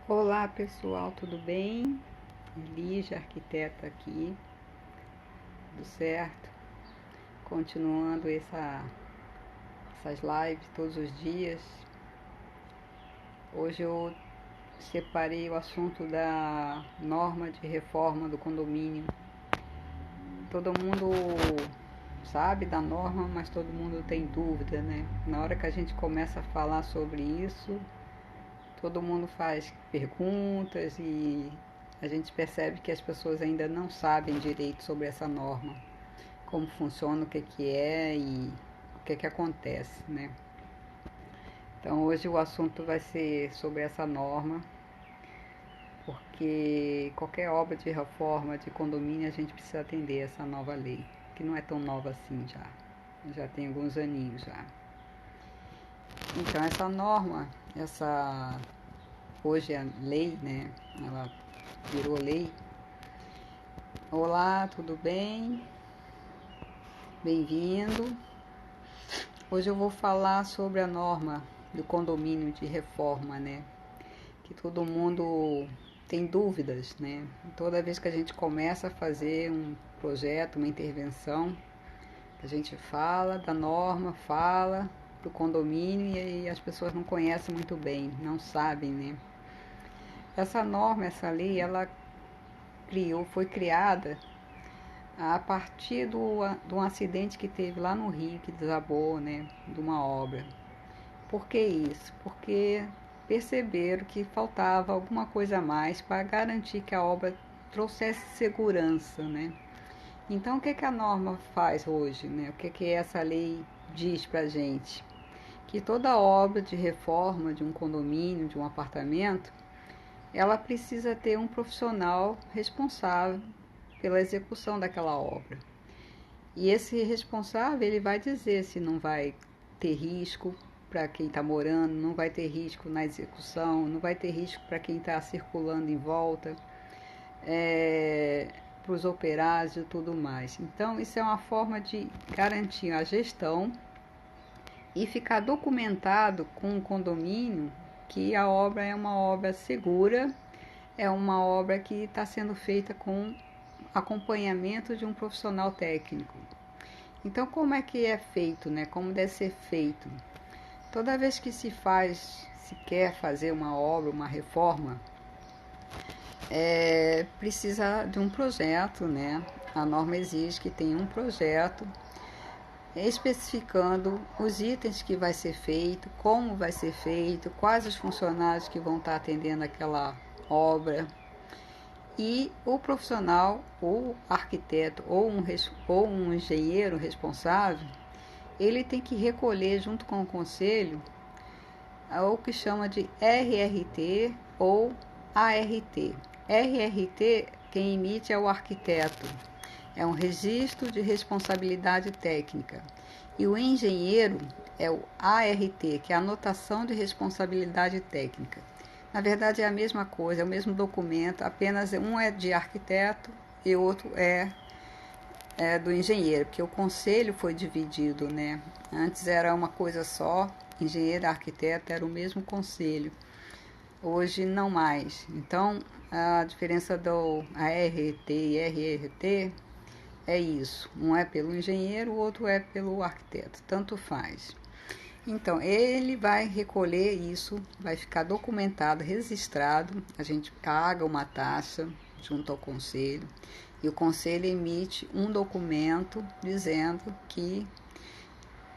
Olá pessoal, tudo bem? Lígia, arquiteta aqui, tudo certo? Continuando essas lives todos os dias. Hoje eu separei o assunto da norma de reforma do condomínio. Todo mundo sabe da norma, mas todo mundo tem dúvida, né? Na hora que a gente começa a falar sobre isso, todo mundo faz perguntas e a gente percebe que as pessoas ainda não sabem direito sobre essa norma, como funciona, o que é e o que acontece, né? Então hoje o assunto vai ser sobre essa norma, porque qualquer obra de reforma de condomínio a gente precisa atender essa nova lei, que não é tão nova assim já tem alguns aninhos já. Então essa norma, hoje a lei, né? Ela virou lei. Olá, tudo bem? Bem-vindo. Hoje eu vou falar sobre a norma do condomínio de reforma, né? Que todo mundo tem dúvidas, né? Toda vez que a gente começa a fazer um projeto, uma intervenção, a gente fala da norma, fala do condomínio e aí as pessoas não conhecem muito bem, não sabem, né? Essa norma, essa lei, ela foi criada a partir de um acidente que teve lá no Rio, que desabou, né, de uma obra. Por que isso? Porque perceberam que faltava alguma coisa a mais para garantir que a obra trouxesse segurança, né? Então, o que a norma faz hoje, né? O que essa lei diz para a gente? Que toda obra de reforma de um condomínio, de um apartamento, ela precisa ter um profissional responsável pela execução daquela obra. E esse responsável, ele vai dizer se não vai ter risco para quem está morando, não vai ter risco na execução, não vai ter risco para quem está circulando em volta, para os operários e tudo mais. Então, isso é uma forma de garantir a gestão e ficar documentado com o condomínio que a obra é uma obra segura, é uma obra que está sendo feita com acompanhamento de um profissional técnico. Então, como é que é feito, né? Como deve ser feito? Toda vez que se quer fazer uma obra, uma reforma, precisa de um projeto, né? A norma exige que tenha um projeto especificando os itens que vai ser feito, como vai ser feito, quais os funcionários que vão estar atendendo aquela obra. E o profissional, ou arquiteto, ou um engenheiro responsável, ele tem que recolher junto com o conselho o que chama de RRT ou ART. RRT, quem emite é o arquiteto, é um registro de responsabilidade técnica. E o engenheiro é o ART, que é a anotação de responsabilidade técnica. Na verdade é a mesma coisa, é o mesmo documento, apenas um é de arquiteto e o outro é do engenheiro, porque o conselho foi dividido, né? Antes era uma coisa só, engenheiro e arquiteto era o mesmo conselho. Hoje não mais. Então, a diferença do ART e RRT é isso. Um é pelo engenheiro, o outro é pelo arquiteto. Tanto faz. Então, ele vai recolher isso, vai ficar documentado, registrado. A gente paga uma taxa junto ao conselho e o conselho emite um documento dizendo que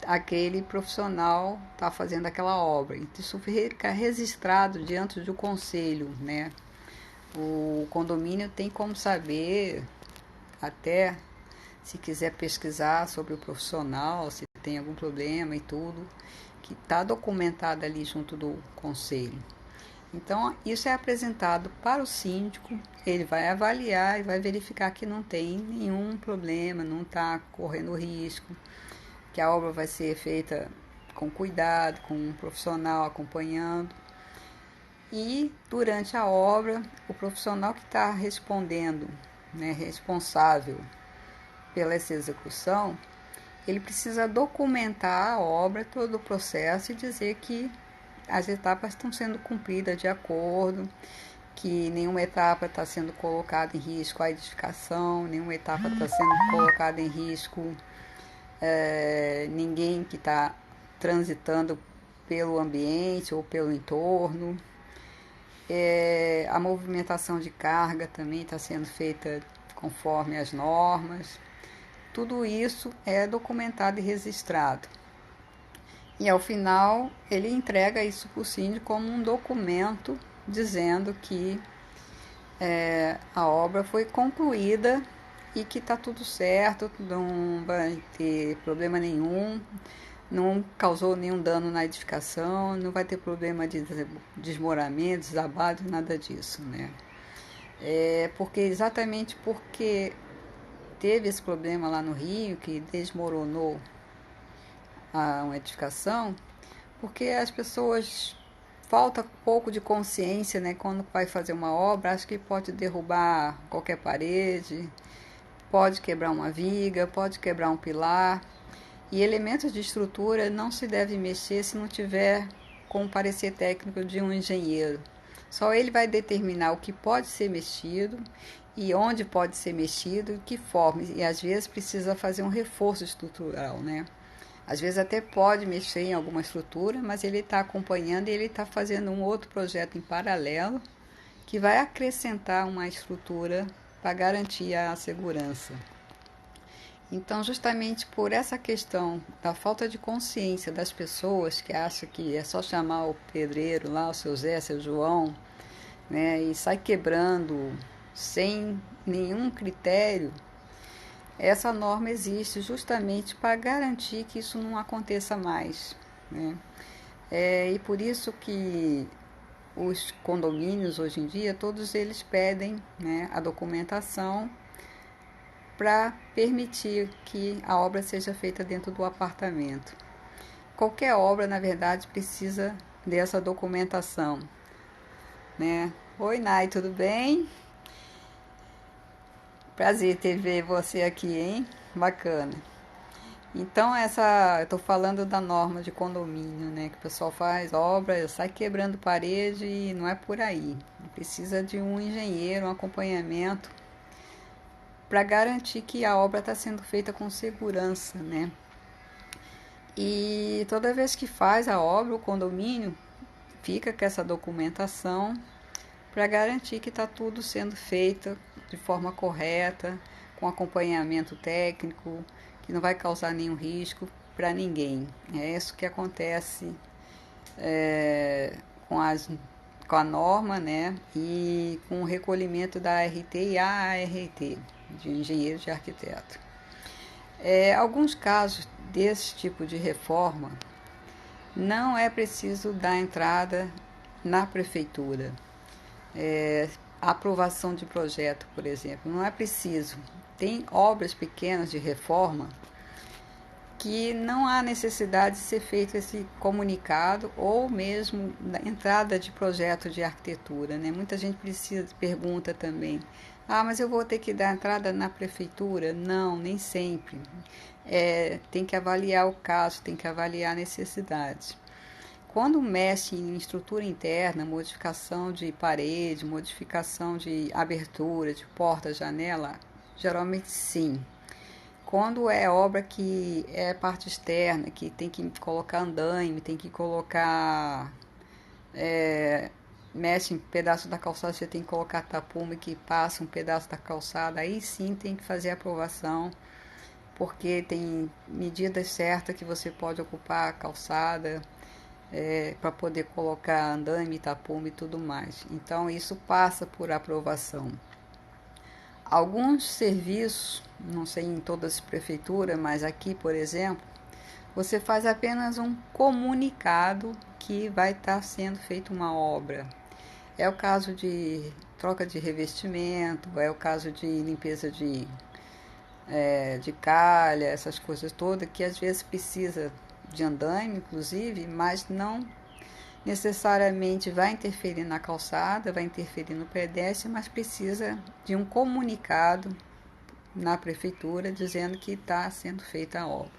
aquele profissional está fazendo aquela obra. Isso fica registrado diante do conselho, né? O condomínio tem como saber, até se quiser pesquisar sobre o profissional, se tem algum problema e tudo, que está documentado ali junto do conselho. Então, isso é apresentado para o síndico, ele vai avaliar e vai verificar que não tem nenhum problema, não está correndo risco, que a obra vai ser feita com cuidado, com um profissional acompanhando. E durante a obra, o profissional que está respondendo, né, responsável pela essa execução, ele precisa documentar a obra, todo o processo e dizer que as etapas estão sendo cumpridas de acordo, que nenhuma etapa está sendo colocada em risco a edificação, nenhuma etapa está sendo colocada em risco ninguém que está transitando pelo ambiente ou pelo entorno. A movimentação de carga também está sendo feita conforme as normas. Tudo isso é documentado e registrado. E ao final ele entrega isso para o síndico como um documento dizendo que a obra foi concluída e que está tudo certo, não vai ter problema nenhum, não causou nenhum dano na edificação, não vai ter problema de desmoronamento, desabado, nada disso, né? Exatamente porque teve esse problema lá no Rio, que desmoronou uma edificação, porque as pessoas falta um pouco de consciência, né? Quando vai fazer uma obra, acho que pode derrubar qualquer parede, pode quebrar uma viga, pode quebrar um pilar. E elementos de estrutura não se deve mexer se não tiver com o parecer técnico de um engenheiro. Só ele vai determinar o que pode ser mexido e onde pode ser mexido, e que forma. E às vezes precisa fazer um reforço estrutural, né? Às vezes até pode mexer em alguma estrutura, mas ele está acompanhando e ele está fazendo um outro projeto em paralelo que vai acrescentar uma estrutura para garantir a segurança. Então, justamente por essa questão da falta de consciência das pessoas que acham que é só chamar o pedreiro lá, o seu Zé, seu João, né, e sai quebrando sem nenhum critério, essa norma existe justamente para garantir que isso não aconteça mais, né? E por isso que os condomínios hoje em dia, todos eles pedem, né, a documentação para permitir que a obra seja feita dentro do apartamento. Qualquer obra, na verdade, precisa dessa documentação, né? Oi, Nai, tudo bem? Prazer ter ver você aqui, hein? Bacana. Então, eu estou falando da norma de condomínio, né? Que o pessoal faz obra, sai quebrando parede e não é por aí. Precisa de um engenheiro, um acompanhamento para garantir que a obra está sendo feita com segurança, né? E toda vez que faz a obra, o condomínio fica com essa documentação para garantir que está tudo sendo feito de forma correta, com acompanhamento técnico, que não vai causar nenhum risco para ninguém. É isso que acontece com a norma, né? E com o recolhimento da ART e AART, de engenheiro de arquiteto. Alguns casos desse tipo de reforma não é preciso dar entrada na prefeitura. Aprovação de projeto, por exemplo, não é preciso. Tem obras pequenas de reforma que não há necessidade de ser feito esse comunicado ou mesmo da entrada de projeto de arquitetura, né? Muita gente pergunta também, mas eu vou ter que dar entrada na prefeitura? Não, nem sempre. Tem que avaliar o caso, tem que avaliar a necessidade. Quando mexe em estrutura interna, modificação de parede, modificação de abertura, de porta, janela, geralmente sim. Quando é obra que é parte externa, que tem que colocar andaime, tem que colocar... mexe em pedaço da calçada, você tem que colocar tapume que passa um pedaço da calçada, aí sim tem que fazer a aprovação, porque tem medidas certas que você pode ocupar a calçada, para poder colocar andaime, tapume e tudo mais. Então isso passa por aprovação. Alguns serviços, não sei em todas as prefeituras, mas aqui, por exemplo, você faz apenas um comunicado que vai estar sendo feita uma obra. É o caso de troca de revestimento, é o caso de limpeza de calha, essas coisas todas, que às vezes precisa de andaime, inclusive, mas não necessariamente vai interferir na calçada, vai interferir no pedestre, mas precisa de um comunicado na prefeitura dizendo que está sendo feita a obra.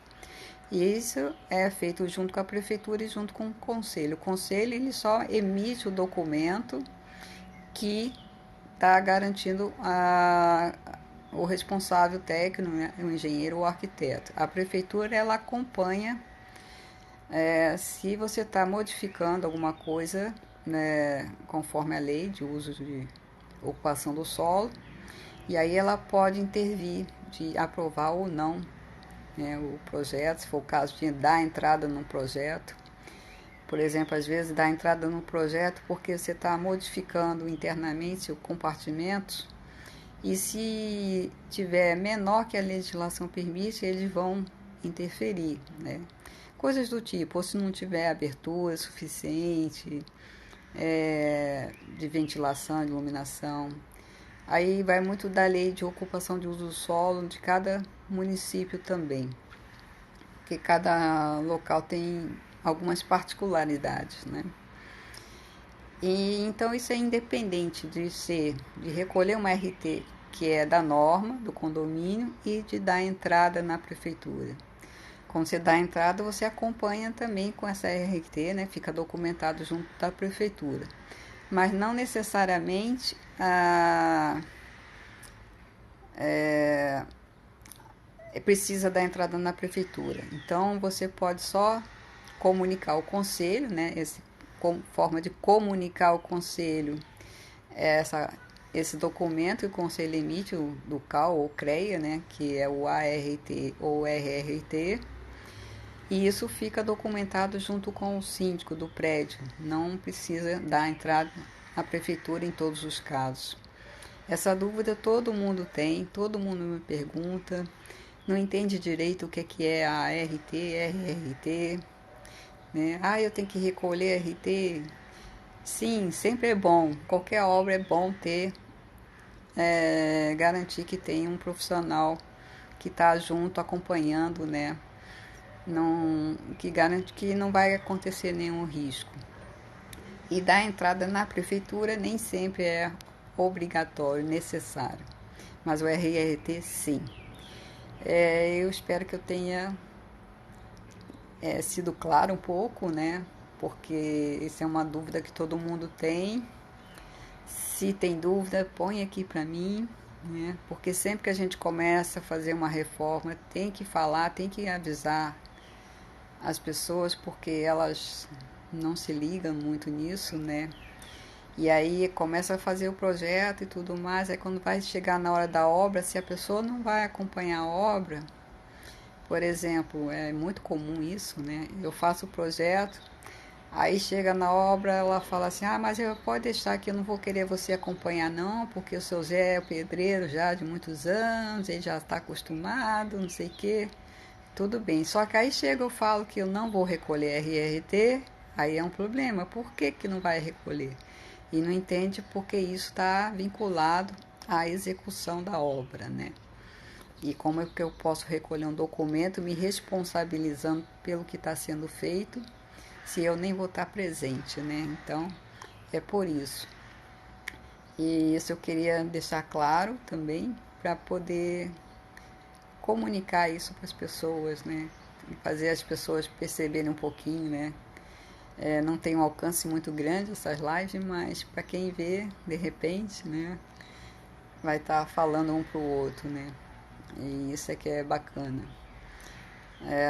E isso é feito junto com a prefeitura e junto com o conselho. O conselho ele só emite o documento que está garantindo o responsável técnico, né, o engenheiro ou o arquiteto. A prefeitura ela acompanha se você está modificando alguma coisa, né, conforme a lei de uso de ocupação do solo, e aí ela pode intervir de aprovar ou não, né, o projeto, se for o caso de dar entrada no projeto. Por exemplo, às vezes dá entrada no projeto porque você está modificando internamente o compartimento e se tiver menor que a legislação permite, eles vão interferir, né? Coisas do tipo, ou se não tiver abertura suficiente de ventilação, de iluminação. Aí vai muito da lei de ocupação de uso do solo de cada município também, porque cada local tem algumas particularidades, né? E então isso é independente de recolher uma RT que é da norma do condomínio e de dar entrada na prefeitura. Quando você dá a entrada, você acompanha também com essa RT, né? Fica documentado junto da prefeitura. Mas não necessariamente precisa dar entrada na prefeitura. Então você pode só comunicar ao conselho, né? Forma de comunicar ao conselho esse documento que o conselho emite, do CAL ou CREA, né? Que é o ART ou RRT. E isso fica documentado junto com o síndico do prédio. Não precisa dar entrada na prefeitura em todos os casos. Essa dúvida todo mundo tem, todo mundo me pergunta, não entende direito o que é a RT, RRT, né? Eu tenho que recolher RT. Sim, sempre é bom, qualquer obra é bom ter, garantir que tem um profissional que está junto acompanhando, né? Que garante que não vai acontecer nenhum risco. E dar entrada na prefeitura nem sempre é obrigatório, necessário. Mas o RRT sim. Eu espero que eu tenha sido claro um pouco, né? Porque isso é uma dúvida que todo mundo tem. Se tem dúvida, põe aqui para mim, né? Porque sempre que a gente começa a fazer uma reforma, tem que falar, tem que avisar as pessoas, porque elas não se ligam muito nisso, né? E aí começa a fazer o projeto e tudo mais, aí quando vai chegar na hora da obra, se a pessoa não vai acompanhar a obra, por exemplo, é muito comum isso, né? Eu faço o projeto, aí chega na obra, ela fala assim, mas pode deixar que eu não vou querer você acompanhar não, porque o seu Zé é o pedreiro já de muitos anos, ele já está acostumado, não sei o quê. Tudo bem, só que aí chega eu falo que eu não vou recolher RRT, aí é um problema. Por que não vai recolher? E não entende porque isso está vinculado à execução da obra, né? E como é que eu posso recolher um documento me responsabilizando pelo que está sendo feito, se eu nem vou estar presente, né? Então, é por isso. E isso eu queria deixar claro também, para poder comunicar isso para as pessoas, né? E fazer as pessoas perceberem um pouquinho, né? Não tem um alcance muito grande essas lives, mas para quem vê, de repente, né? Vai estar falando um para o outro, né? E isso é que é bacana.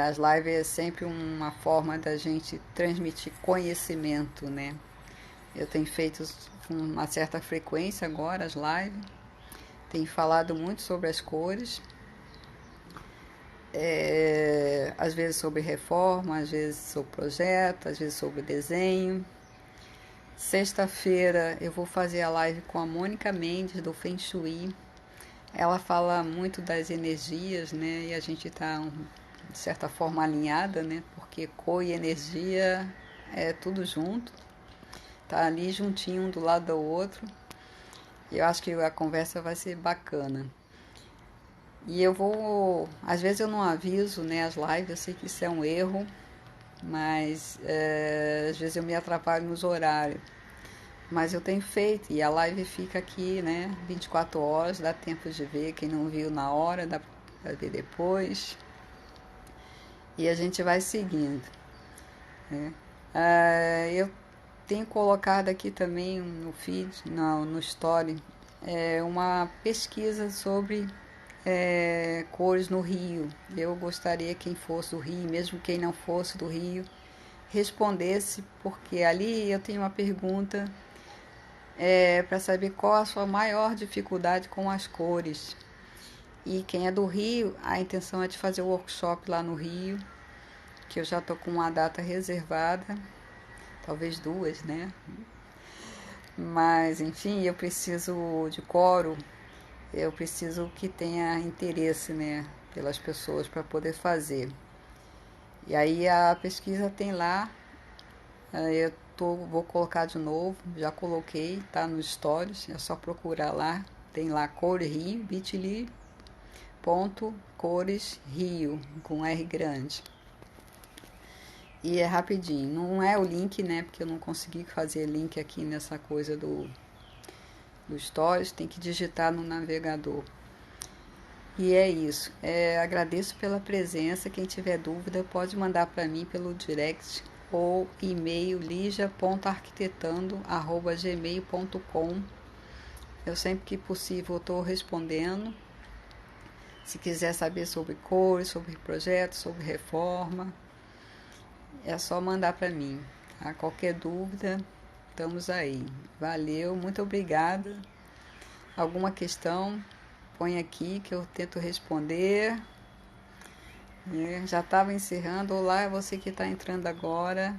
As lives é sempre uma forma da gente transmitir conhecimento, né? Eu tenho feito com uma certa frequência agora as lives. Tenho falado muito sobre as cores. Às vezes sobre reforma, às vezes sobre projeto, às vezes sobre desenho. Sexta-feira eu vou fazer a live com a Mônica Mendes do Feng Shui. Ela fala muito das energias, né? E a gente está de certa forma alinhada, né? Porque cor e energia é tudo junto, tá ali juntinho um do lado do outro. E eu acho que a conversa vai ser bacana. E eu vou, às vezes eu não aviso, né, as lives, eu sei que isso é um erro, mas às vezes eu me atrapalho nos horários. Mas eu tenho feito e a live fica aqui, né, 24 horas, dá tempo de ver, quem não viu na hora, dá para ver depois. e a gente vai seguindo, né? Eu tenho colocado aqui também no feed, no story, uma pesquisa sobre cores no Rio. Eu gostaria que quem fosse do Rio, mesmo quem não fosse do Rio, respondesse, porque ali eu tenho uma pergunta para saber qual a sua maior dificuldade com as cores. E quem é do Rio, a intenção é de fazer o workshop lá no Rio, que eu já estou com uma data reservada, talvez duas, né? Mas, enfim, eu preciso de coro, eu preciso que tenha interesse, né, pelas pessoas para poder fazer. E aí a pesquisa tem lá, vou colocar de novo, já coloquei, tá nos stories, é só procurar lá, tem lá Cor Rio, bit.ly, cores Rio, com R grande. E é rapidinho, não é o link, né, porque eu não consegui fazer link aqui nessa coisa do Stories, tem que digitar no navegador. E é isso. Agradeço pela presença. Quem tiver dúvida pode mandar para mim pelo direct ou e-mail ligia.arquitetando@gmail.com. Eu sempre que possível estou respondendo. Se quiser saber sobre cores, sobre projetos, sobre reforma, é só mandar para mim. A qualquer dúvida, estamos aí. Valeu, muito obrigada. Alguma questão, põe aqui que eu tento responder. Já estava encerrando. Olá, você que está entrando agora.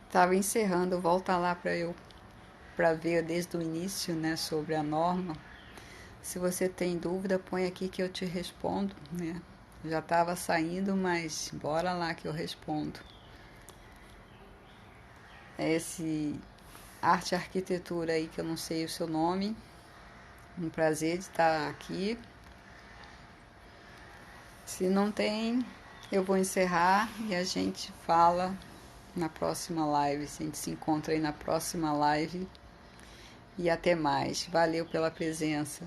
Estava encerrando, volta lá para ver desde o início, né, sobre a norma. Se você tem dúvida, põe aqui que eu te respondo, né? Já estava saindo, mas bora lá que eu respondo. Esse arte e arquitetura aí que eu não sei o seu nome. Um prazer de estar aqui. Se não tem, eu vou encerrar e a gente fala na próxima live. A gente se encontra aí na próxima live. E até mais. Valeu pela presença.